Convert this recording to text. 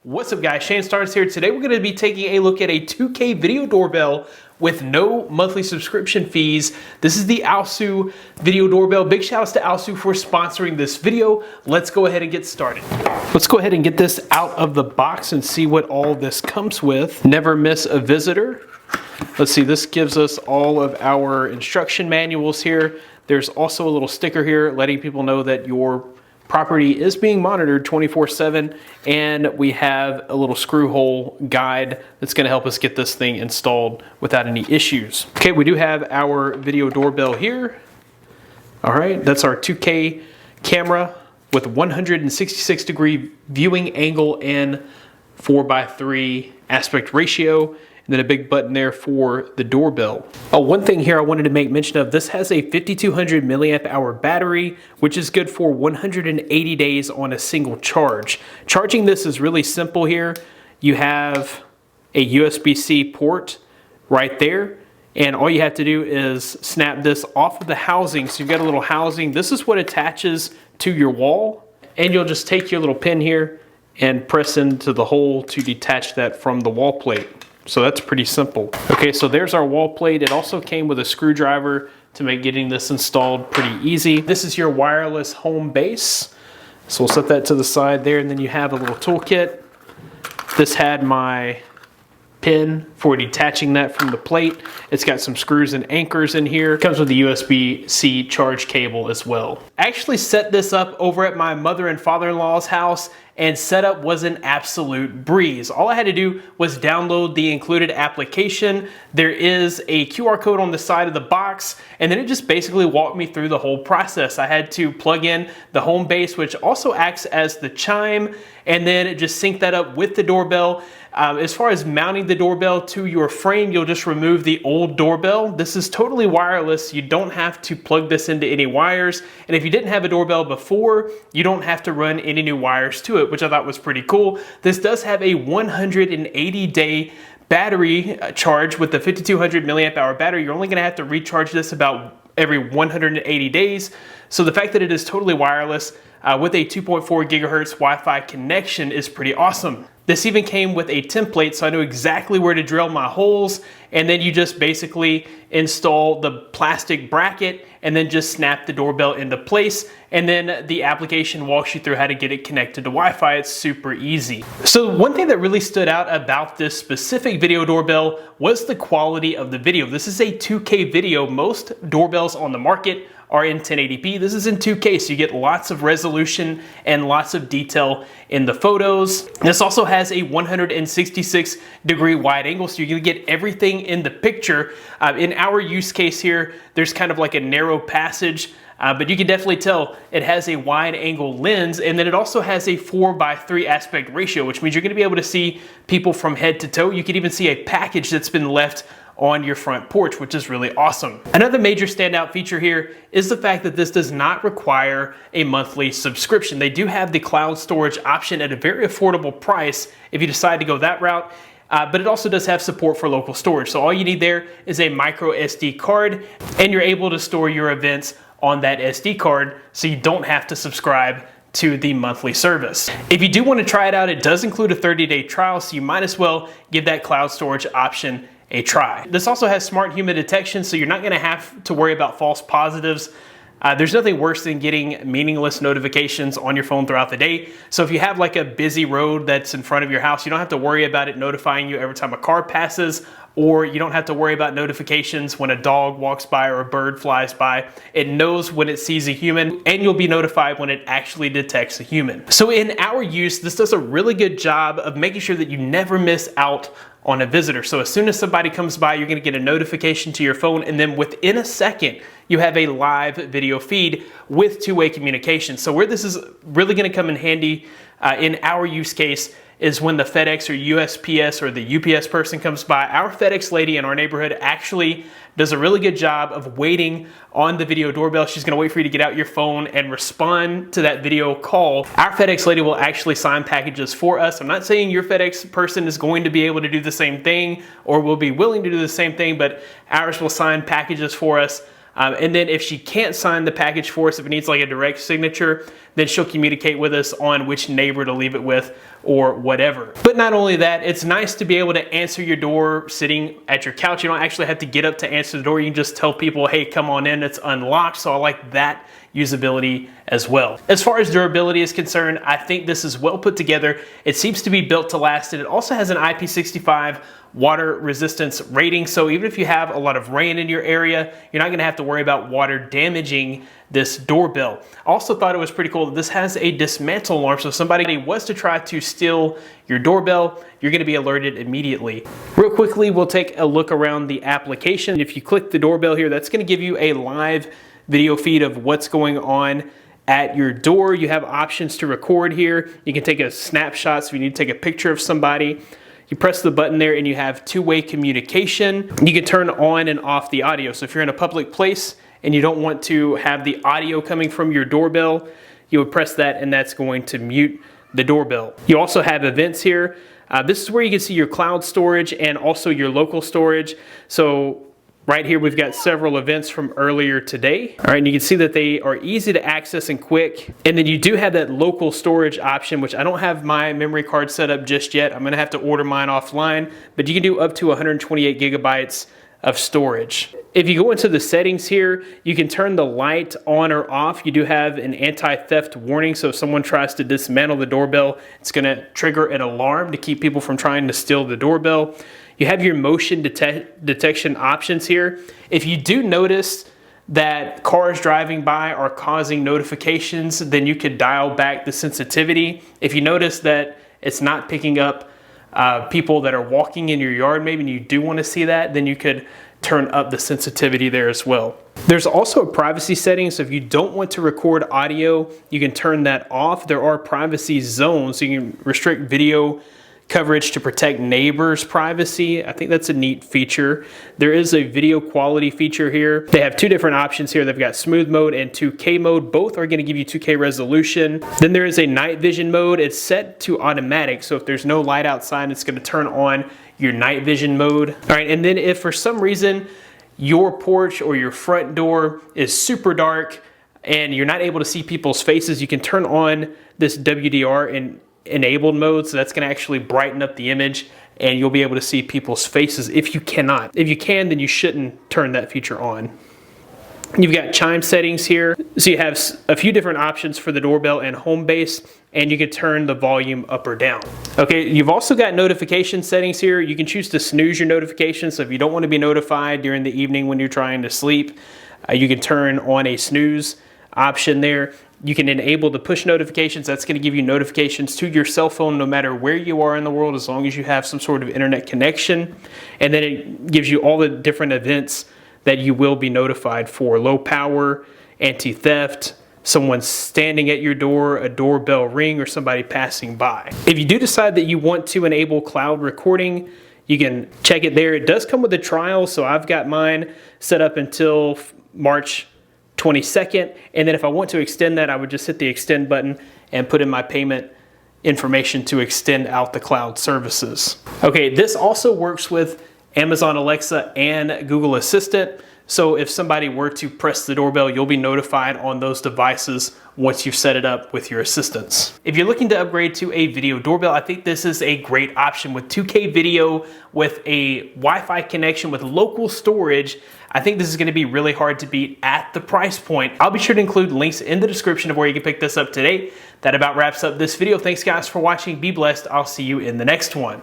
What's up guys, Shane Stars here. Today we're going to be taking a look at a 2K video doorbell with no monthly subscription fees. This is the AOSU video doorbell. Big shout outs to AOSU for sponsoring this video. Let's go ahead and get started. Let's go ahead and get this out of the box and see what all this comes with. Never miss a visitor. Let's see, this gives us all of our instruction manuals here. There's also a little sticker here letting people know that your property is being monitored 24/7, and we have a little screw hole guide that's going to help us get this thing installed without any issues. Okay, we do have our video doorbell here. All right, that's our 2K camera with 166-degree viewing angle and 4:3 aspect ratio. And then a big button there for the doorbell. Oh, one thing here I wanted to make mention of, this has a 5200 milliamp hour battery, which is good for 180 days on a single charge. Charging this is really simple here. You have a USB-C port right there, and all you have to do is snap this off of the housing. So you've got a little housing. This is what attaches to your wall, and you'll just take your little pin here and press into the hole to detach that from the wall plate. So that's pretty simple. Okay, so there's our wall plate. It also came with a screwdriver to make getting this installed pretty easy. This is your wireless home base. So we'll set that to the side there, and then you have a little toolkit. This had my pin for detaching that from the plate. It's got some screws and anchors in here. It comes with a USB-C charge cable as well. I actually set this up over at my mother and father-in-law's house, and setup was an absolute breeze. All I had to do was download the included application. There is a QR code on the side of the box, and then it just basically walked me through the whole process. I had to plug in the home base, which also acts as the chime, and then it just sync that up with the doorbell. As far as mounting the doorbell to your frame, you'll just remove the old doorbell. This is totally wireless. You don't have to plug this into any wires. And if you didn't have a doorbell before, you don't have to run any new wires to it, which I thought was pretty cool. This does have a 180-day battery charge with the 5200 milliamp hour battery. You're only going to have to recharge this about every 180 days. So the fact that it is totally wireless with a 2.4 gigahertz Wi-Fi connection is pretty awesome. This even came with a template, so I knew exactly where to drill my holes, and then you just basically install the plastic bracket and then just snap the doorbell into place, and then the application walks you through how to get it connected to Wi-Fi. It's super easy. So one thing that really stood out about this specific video doorbell was the quality of the video. This is a 2K video. Most doorbells on the market are in 1080p. This is in 2K, so you get lots of resolution and lots of detail in the photos. This also has a 166-degree wide angle, so you're gonna get everything in the picture. In our use case here, there's kind of like a narrow passage, but you can definitely tell it has a wide angle lens, and then it also has a 4:3 aspect ratio, which means you're gonna be able to see people from head to toe. You can even see a package that's been left on your front porch, which is really awesome. Another major standout feature here is the fact that this does not require a monthly subscription. They do have the cloud storage option at a very affordable price if you decide to go that route. But it also does have support for local storage. So all you need there is a micro SD card, and you're able to store your events on that SD card, so you don't have to subscribe to the monthly service. If you do want to try it out, it does include a 30-day trial, so you might as well give that cloud storage option a try. This also has smart human detection, so you're not going to have to worry about false positives. There's nothing worse than getting meaningless notifications on your phone throughout the day. So if you have like a busy road that's in front of your house, you don't have to worry about it notifying you every time a car passes, or you don't have to worry about notifications when a dog walks by or a bird flies by. It knows when it sees a human, and you'll be notified when it actually detects a human. So in our use, this does a really good job of making sure that you never miss out on a visitor. So as soon as somebody comes by, you're gonna get a notification to your phone, and then within a second, you have a live video feed with two-way communication. So where this is really gonna come in handy in our use case is when the FedEx or USPS or the UPS person comes by. Our FedEx lady in our neighborhood actually does a really good job of waiting on the video doorbell. She's gonna wait for you to get out your phone and respond to that video call. Our FedEx lady will actually sign packages for us. I'm not saying your FedEx person is going to be able to do the same thing or will be willing to do the same thing, but ours will sign packages for us And then if she can't sign the package for us, if it needs like a direct signature, then she'll communicate with us on which neighbor to leave it with or whatever. But not only that, it's nice to be able to answer your door sitting at your couch. You don't actually have to get up to answer the door. You can just tell people, hey, come on in, it's unlocked. So I like that usability as well. As far as durability is concerned, I think this is well put together. It seems to be built to last, and it also has an IP65 water resistance rating. So even if you have a lot of rain in your area, you're not gonna have to worry about water damaging this doorbell. I also thought it was pretty cool that this has a dismantle alarm. So if somebody was to try to steal your doorbell, you're gonna be alerted immediately. Real quickly, we'll take a look around the application. If you click the doorbell here, that's gonna give you a live video feed of what's going on at your door. You have options to record here. You can take a snapshot, so if you need to take a picture of somebody, you press the button there and you have two-way communication. You can turn on and off the audio. So if you're in a public place and you don't want to have the audio coming from your doorbell, you would press that and that's going to mute the doorbell. You also have events here. This is where you can see your cloud storage and also your local storage. So right here, we've got several events from earlier today. All right, and you can see that they are easy to access and quick. And then you do have that local storage option, which I don't have my memory card set up just yet. I'm gonna have to order mine offline, but you can do up to 128 gigabytes of storage. If you go into the settings here, you can turn the light on or off. You do have an anti-theft warning, so if someone tries to dismantle the doorbell, it's gonna trigger an alarm to keep people from trying to steal the doorbell. You have your motion detection options here. If you do notice that cars driving by are causing notifications, then you could dial back the sensitivity. If you notice that it's not picking up people that are walking in your yard, maybe, and you do want to see that, then you could turn up the sensitivity there as well. There's also a privacy setting, so if you don't want to record audio, you can turn that off. There are privacy zones, so you can restrict video coverage to protect neighbors' privacy. I think that's a neat feature. There is a video quality feature here. They have two different options here. They've got smooth mode and 2K mode. Both are going to give you 2K resolution. Then there is a night vision mode. It's set to automatic, so if there's no light outside, it's going to turn on your night vision mode. All right, and then if for some reason your porch or your front door is super dark and you're not able to see people's faces, you can turn on this WDR in enabled mode, so that's going to actually brighten up the image and you'll be able to see people's faces if you cannot. If you can, then you shouldn't turn that feature on. You've got chime settings here, so you have a few different options for the doorbell and home base, and you can turn the volume up or down. Okay, you've also got notification settings here. You can choose to snooze your notifications, so if you don't want to be notified during the evening when you're trying to sleep, you can turn on a snooze option there. You can enable the push notifications. That's going to give you notifications to your cell phone no matter where you are in the world, as long as you have some sort of internet connection. And then it gives you all the different events that you will be notified for: low power, anti-theft, someone standing at your door, a doorbell ring, or somebody passing by. If you do decide that you want to enable cloud recording, you can check it there. It does come with a trial, so I've got mine set up until March 22nd, and then if I want to extend that, I would just hit the extend button and put in my payment information to extend out the cloud services. Okay, this also works with Amazon Alexa and Google Assistant. So if somebody were to press the doorbell, you'll be notified on those devices once you've set it up with your assistants. If you're looking to upgrade to a video doorbell, I think this is a great option with 2K video, with a Wi-Fi connection, with local storage. I think this is going to be really hard to beat at the price point. I'll be sure to include links in the description of where you can pick this up today. That about wraps up this video. Thanks guys for watching. Be blessed. I'll see you in the next one.